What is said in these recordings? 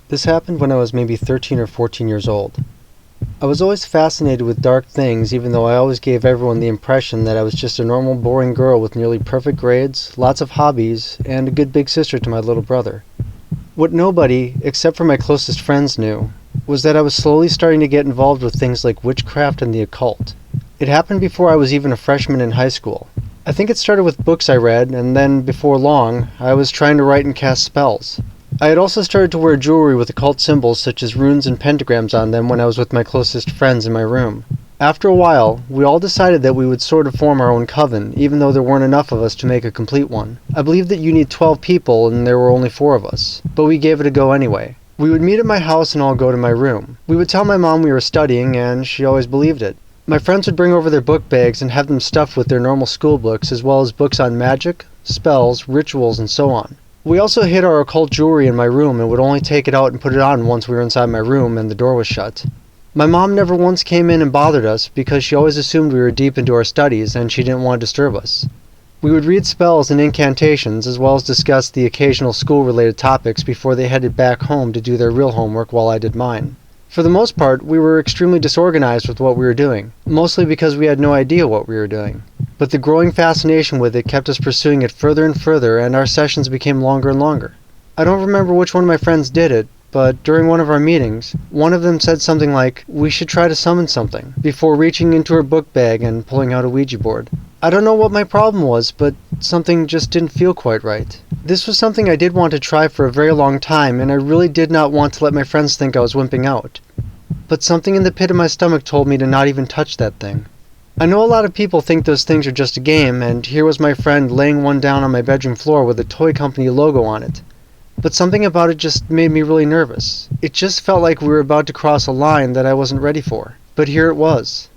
This happened when I was maybe 13 or 14 years old. I was always fascinated with dark things, even though I always gave everyone the impression that I was just a normal, boring girl with nearly perfect grades, lots of hobbies, and a good big sister to my little brother. What nobody, except for my closest friends, knew was that I was slowly starting to get involved with things like witchcraft and the occult. It happened before I was even a freshman in high school. I think it started with books I read, and then, before long, I was trying to write and cast spells. I had also started to wear jewelry with occult symbols such as runes and pentagrams on them when I was with my closest friends in my room. After a while, we all decided that we would sort of form our own coven, even though there weren't enough of us to make a complete one. I believe that you need 12 people, and there were only 4 of us. But we gave it a go anyway. We would meet at my house and all go to my room. We would tell my mom we were studying, and she always believed it. My friends would bring over their book bags and have them stuffed with their normal school books, as well as books on magic, spells, rituals, and so on. We also hid our occult jewelry in my room and would only take it out and put it on once we were inside my room and the door was shut. My mom never once came in and bothered us because she always assumed we were deep into our studies and she didn't want to disturb us. We would read spells and incantations as well as discuss the occasional school-related topics before they headed back home to do their real homework while I did mine. For the most part, we were extremely disorganized with what we were doing, mostly because we had no idea what we were doing. But the growing fascination with it kept us pursuing it further and further, and our sessions became longer and longer. I don't remember which one of my friends did it, but during one of our meetings, one of them said something like, "We should try to summon something," before reaching into her book bag and pulling out a Ouija board. I don't know what my problem was, but something just didn't feel quite right. This was something I did want to try for a very long time, and I really did not want to let my friends think I was wimping out. But something in the pit of my stomach told me to not even touch that thing. I know a lot of people think those things are just a game, and here was my friend laying one down on my bedroom floor with a toy company logo on it. But something about it just made me really nervous. It just felt like we were about to cross a line that I wasn't ready for. But here it was.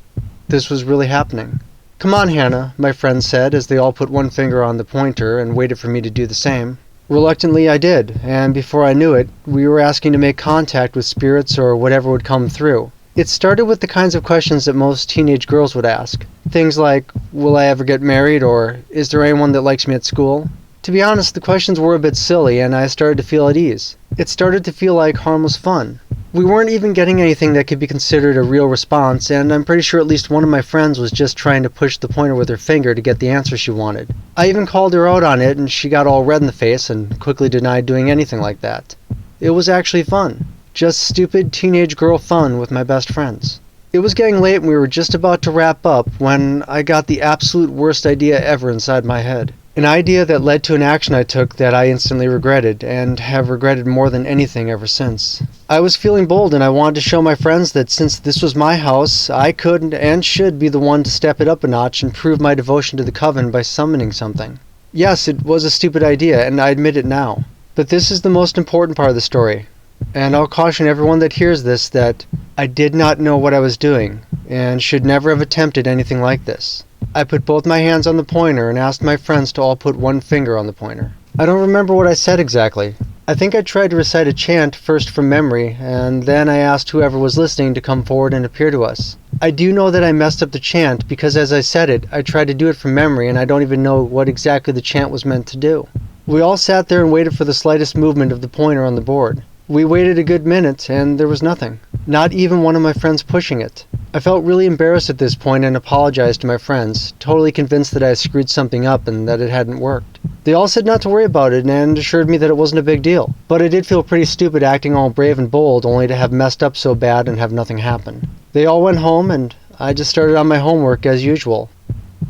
This was really happening. "Come on, Hannah," my friend said as they all put one finger on the pointer and waited for me to do the same. Reluctantly I did, and before I knew it, we were asking to make contact with spirits or whatever would come through. It started with the kinds of questions that most teenage girls would ask. Things like, "Will I ever get married?" or "Is there anyone that likes me at school?" To be honest, the questions were a bit silly, and I started to feel at ease. It started to feel like harmless fun. We weren't even getting anything that could be considered a real response, and I'm pretty sure at least one of my friends was just trying to push the pointer with her finger to get the answer she wanted. I even called her out on it, and she got all red in the face and quickly denied doing anything like that. It was actually fun. Just stupid teenage girl fun with my best friends. It was getting late and we were just about to wrap up when I got the absolute worst idea ever inside my head. An idea that led to an action I took that I instantly regretted, and have regretted more than anything ever since. I was feeling bold and I wanted to show my friends that since this was my house, I could and should be the one to step it up a notch and prove my devotion to the coven by summoning something. Yes, it was a stupid idea, and I admit it now. But this is the most important part of the story. And I'll caution everyone that hears this that I did not know what I was doing, and should never have attempted anything like this. I put both my hands on the pointer and asked my friends to all put one finger on the pointer. I don't remember what I said exactly. I think I tried to recite a chant first from memory, and then I asked whoever was listening to come forward and appear to us. I do know that I messed up the chant because as I said it, I tried to do it from memory and I don't even know what exactly the chant was meant to do. We all sat there and waited for the slightest movement of the pointer on the board. We waited a good minute, and there was nothing. Not even one of my friends pushing it. I felt really embarrassed at this point and apologized to my friends, totally convinced that I screwed something up and that it hadn't worked. They all said not to worry about it and assured me that it wasn't a big deal. But I did feel pretty stupid acting all brave and bold only to have messed up so bad and have nothing happen. They all went home and I just started on my homework as usual.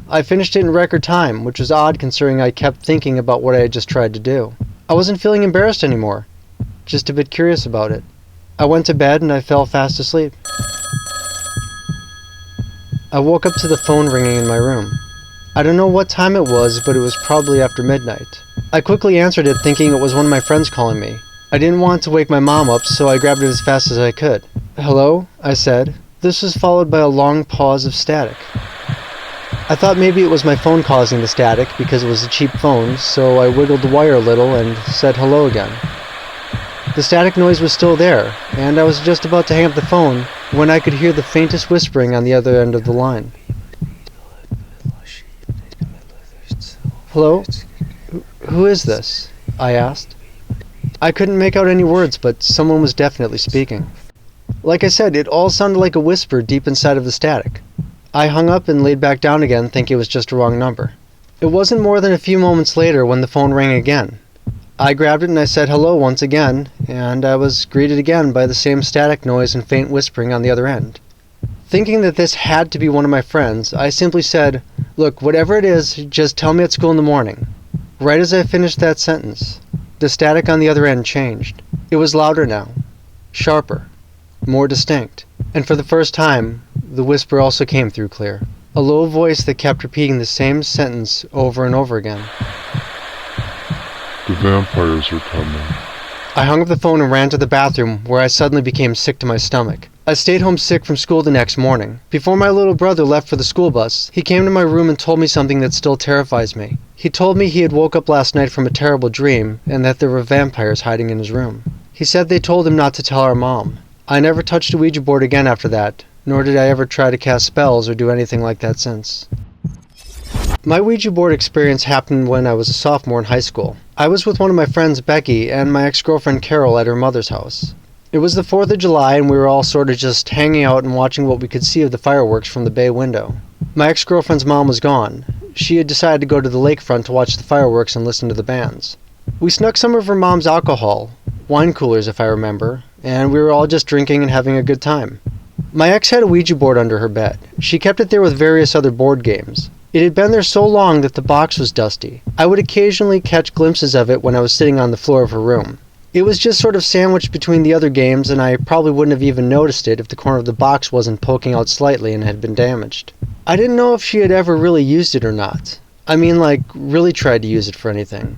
I finished it in record time, which was odd considering I kept thinking about what I had just tried to do. I wasn't feeling embarrassed anymore. Just a bit curious about it. I went to bed and I fell fast asleep. I woke up to the phone ringing in my room. I don't know what time it was, but it was probably after midnight. I quickly answered it thinking it was one of my friends calling me. I didn't want to wake my mom up, so I grabbed it as fast as I could. "Hello?" I said. This was followed by a long pause of static. I thought maybe it was my phone causing the static because it was a cheap phone, so I wiggled the wire a little and said hello again. The static noise was still there, and I was just about to hang up the phone when I could hear the faintest whispering on the other end of the line. "Hello? Who is this?" I asked. I couldn't make out any words, but someone was definitely speaking. Like I said, it all sounded like a whisper deep inside of the static. I hung up and laid back down again, thinking it was just a wrong number. It wasn't more than a few moments later when the phone rang again. I grabbed it and I said hello once again, and I was greeted again by the same static noise and faint whispering on the other end. Thinking that this had to be one of my friends, I simply said, "Look, whatever it is, just tell me at school in the morning." Right as I finished that sentence, the static on the other end changed. It was louder now, sharper, more distinct, and for the first time, the whisper also came through clear. A low voice that kept repeating the same sentence over and over again. "The vampires are coming." I hung up the phone and ran to the bathroom, where I suddenly became sick to my stomach. I stayed home sick from school the next morning. Before my little brother left for the school bus, he came to my room and told me something that still terrifies me. He told me he had woke up last night from a terrible dream, and that there were vampires hiding in his room. He said they told him not to tell our mom. I never touched a Ouija board again after that, nor did I ever try to cast spells or do anything like that since. My Ouija board experience happened when I was a sophomore in high school. I was with one of my friends, Becky, and my ex-girlfriend Carol at her mother's house. It was the 4th of July, and we were all sort of just hanging out and watching what we could see of the fireworks from the bay window. My ex-girlfriend's mom was gone. She had decided to go to the lakefront to watch the fireworks and listen to the bands. We snuck some of her mom's alcohol, wine coolers if I remember, and we were all just drinking and having a good time. My ex had a Ouija board under her bed. She kept it there with various other board games. It had been there so long that the box was dusty. I would occasionally catch glimpses of it when I was sitting on the floor of her room. It was just sort of sandwiched between the other games, and I probably wouldn't have even noticed it if the corner of the box wasn't poking out slightly and had been damaged. I didn't know if she had ever really used it or not. I mean, like, really tried to use it for anything.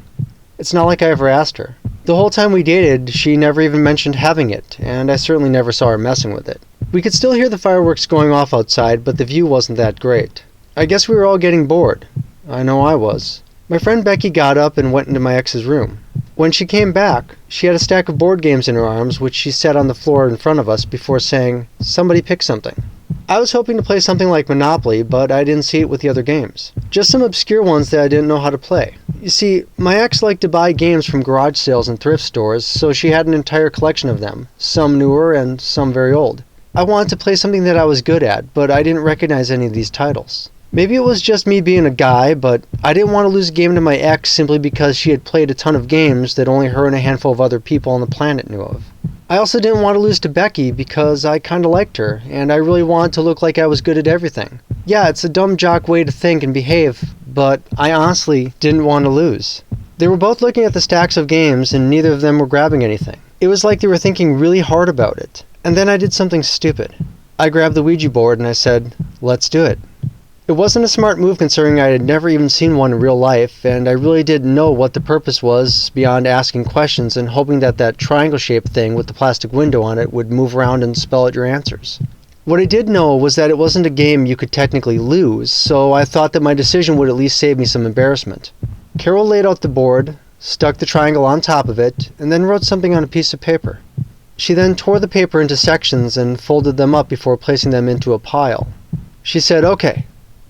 It's not like I ever asked her. The whole time we dated, she never even mentioned having it, and I certainly never saw her messing with it. We could still hear the fireworks going off outside, but the view wasn't that great. I guess we were all getting bored. I know I was. My friend Becky got up and went into my ex's room. When she came back, she had a stack of board games in her arms, which she set on the floor in front of us before saying, "Somebody pick something." I was hoping to play something like Monopoly, but I didn't see it with the other games. Just some obscure ones that I didn't know how to play. You see, my ex liked to buy games from garage sales and thrift stores, so she had an entire collection of them, some newer and some very old. I wanted to play something that I was good at, but I didn't recognize any of these titles. Maybe it was just me being a guy, but I didn't want to lose a game to my ex simply because she had played a ton of games that only her and a handful of other people on the planet knew of. I also didn't want to lose to Becky because I kinda liked her, and I really wanted to look like I was good at everything. Yeah, it's a dumb jock way to think and behave, but I honestly didn't want to lose. They were both looking at the stacks of games, and neither of them were grabbing anything. It was like they were thinking really hard about it. And then I did something stupid. I grabbed the Ouija board and I said, "Let's do it." It wasn't a smart move considering I had never even seen one in real life, and I really didn't know what the purpose was beyond asking questions and hoping that that triangle-shaped thing with the plastic window on it would move around and spell out your answers. What I did know was that it wasn't a game you could technically lose, so I thought that my decision would at least save me some embarrassment. Carol laid out the board, stuck the triangle on top of it, and then wrote something on a piece of paper. She then tore the paper into sections and folded them up before placing them into a pile. She said, "Okay.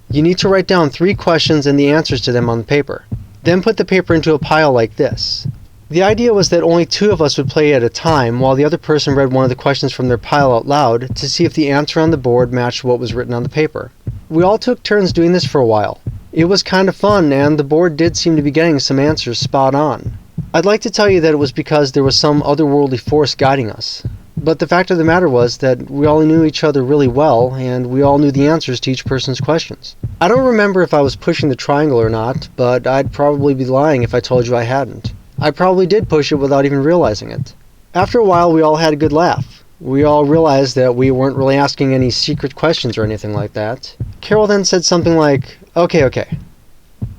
You need to write down 3 questions and the answers to them on the paper. Then put the paper into a pile like this." The idea was that only 2 of us would play at a time, while the other person read one of the questions from their pile out loud to see if the answer on the board matched what was written on the paper. We all took turns doing this for a while. It was kind of fun, and the board did seem to be getting some answers spot on. I'd like to tell you that it was because there was some otherworldly force guiding us. But the fact of the matter was that we all knew each other really well, and we all knew the answers to each person's questions. I don't remember if I was pushing the triangle or not, but I'd probably be lying if I told you I hadn't. I probably did push it without even realizing it. After a while, we all had a good laugh. We all realized that we weren't really asking any secret questions or anything like that. Carol then said something like, Okay.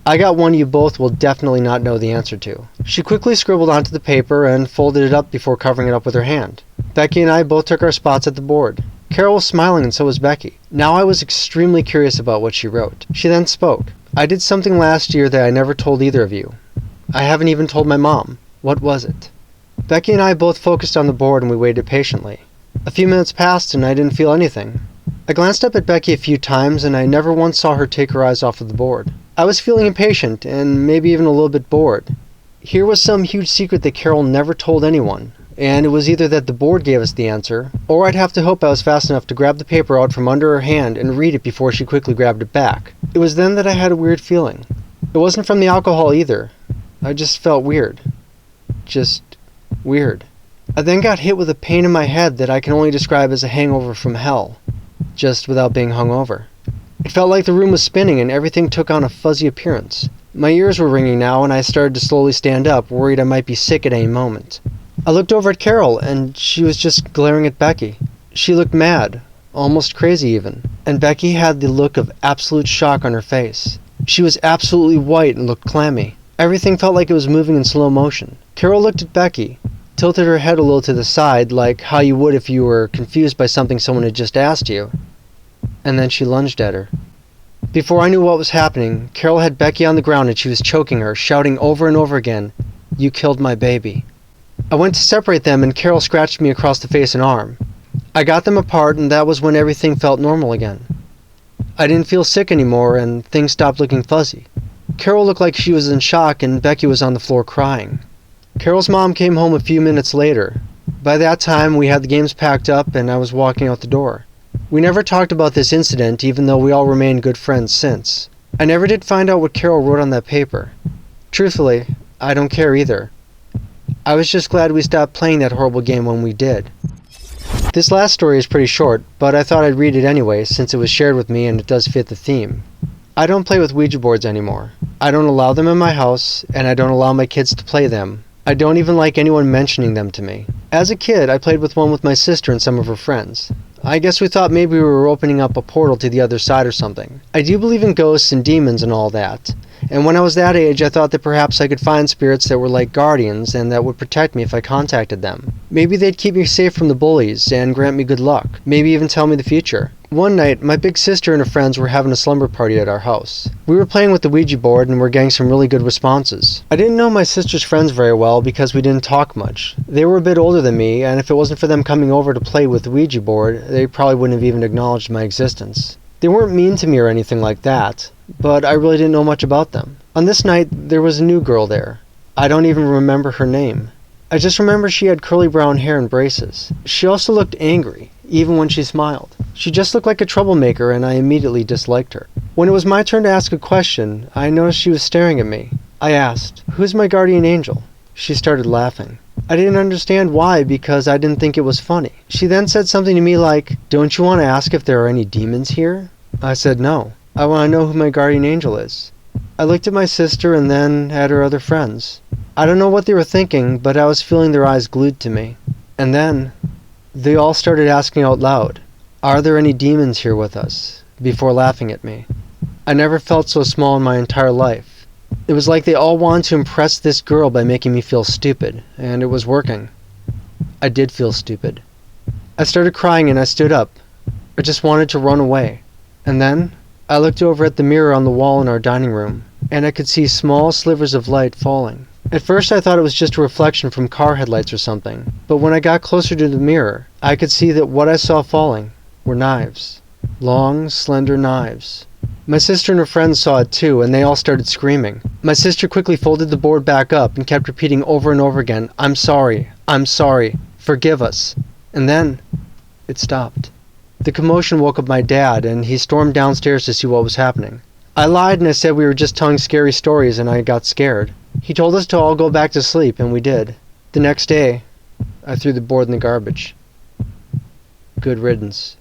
I got one you both will definitely not know the answer to." She quickly scribbled onto the paper and folded it up before covering it up with her hand. Becky and I both took our spots at the board. Carol was smiling and so was Becky. Now I was extremely curious about what she wrote. She then spoke. "I did something last year that I never told either of you. I haven't even told my mom. What was it?" Becky and I both focused on the board and we waited patiently. A few minutes passed and I didn't feel anything. I glanced up at Becky a few times and I never once saw her take her eyes off of the board. I was feeling impatient and maybe even a little bit bored. Here was some huge secret that Carol never told anyone, and it was either that the board gave us the answer, or I'd have to hope I was fast enough to grab the paper out from under her hand and read it before she quickly grabbed it back. It was then that I had a weird feeling. It wasn't from the alcohol either. I just felt weird. Just weird. I then got hit with a pain in my head that I can only describe as a hangover from hell, just without being hungover. It felt like the room was spinning and everything took on a fuzzy appearance. My ears were ringing now and I started to slowly stand up, worried I might be sick at any moment. I looked over at Carol and she was just glaring at Becky. She looked mad, almost crazy even, and Becky had the look of absolute shock on her face. She was absolutely white and looked clammy. Everything felt like it was moving in slow motion. Carol looked at Becky, tilted her head a little to the side, like how you would if you were confused by something someone had just asked you, and then she lunged at her. Before I knew what was happening, Carol had Becky on the ground and she was choking her, shouting over and over again, "You killed my baby." I went to separate them and Carol scratched me across the face and arm. I got them apart and that was when everything felt normal again. I didn't feel sick anymore and things stopped looking fuzzy. Carol looked like she was in shock and Becky was on the floor crying. Carol's mom came home a few minutes later. By that time, we had the games packed up and I was walking out the door. We never talked about this incident, even though we all remained good friends since. I never did find out what Carol wrote on that paper. Truthfully, I don't care either. I was just glad we stopped playing that horrible game when we did. This last story is pretty short, but I thought I'd read it anyway since it was shared with me and it does fit the theme. I don't play with Ouija boards anymore. I don't allow them in my house, and I don't allow my kids to play them. I don't even like anyone mentioning them to me. As a kid, I played with one with my sister and some of her friends. I guess we thought maybe we were opening up a portal to the other side or something. I do believe in ghosts and demons and all that. And when I was that age, I thought that perhaps I could find spirits that were like guardians and that would protect me if I contacted them. Maybe they'd keep me safe from the bullies and grant me good luck. Maybe even tell me the future. One night, my big sister and her friends were having a slumber party at our house. We were playing with the Ouija board and were getting some really good responses. I didn't know my sister's friends very well because we didn't talk much. They were a bit older than me, and if it wasn't for them coming over to play with the Ouija board, they probably wouldn't have even acknowledged my existence. They weren't mean to me or anything like that, but I really didn't know much about them. On this night, there was a new girl there. I don't even remember her name. I just remember she had curly brown hair and braces. She also looked angry, even when she smiled. She just looked like a troublemaker and I immediately disliked her. When it was my turn to ask a question, I noticed she was staring at me. I asked, "Who's my guardian angel?" She started laughing. I didn't understand why because I didn't think it was funny. She then said something to me like, "Don't you want to ask if there are any demons here?" I said no. I want to know who my guardian angel is. I looked at my sister and then at her other friends. I don't know what they were thinking, but I was feeling their eyes glued to me. And then, they all started asking out loud, "Are there any demons here with us?" before laughing at me. I never felt so small in my entire life. It was like they all wanted to impress this girl by making me feel stupid, and it was working. I did feel stupid. I started crying and I stood up. I just wanted to run away. And then, I looked over at the mirror on the wall in our dining room, and I could see small slivers of light falling. At first I thought it was just a reflection from car headlights or something, but when I got closer to the mirror, I could see that what I saw falling were knives. Long, slender knives. My sister and her friends saw it too, and they all started screaming. My sister quickly folded the board back up and kept repeating over and over again, I'm sorry, forgive us." And then, it stopped. The commotion woke up my dad, and he stormed downstairs to see what was happening. I lied and I said we were just telling scary stories and I got scared. He told us to all go back to sleep, and we did. The next day, I threw the board in the garbage. Good riddance.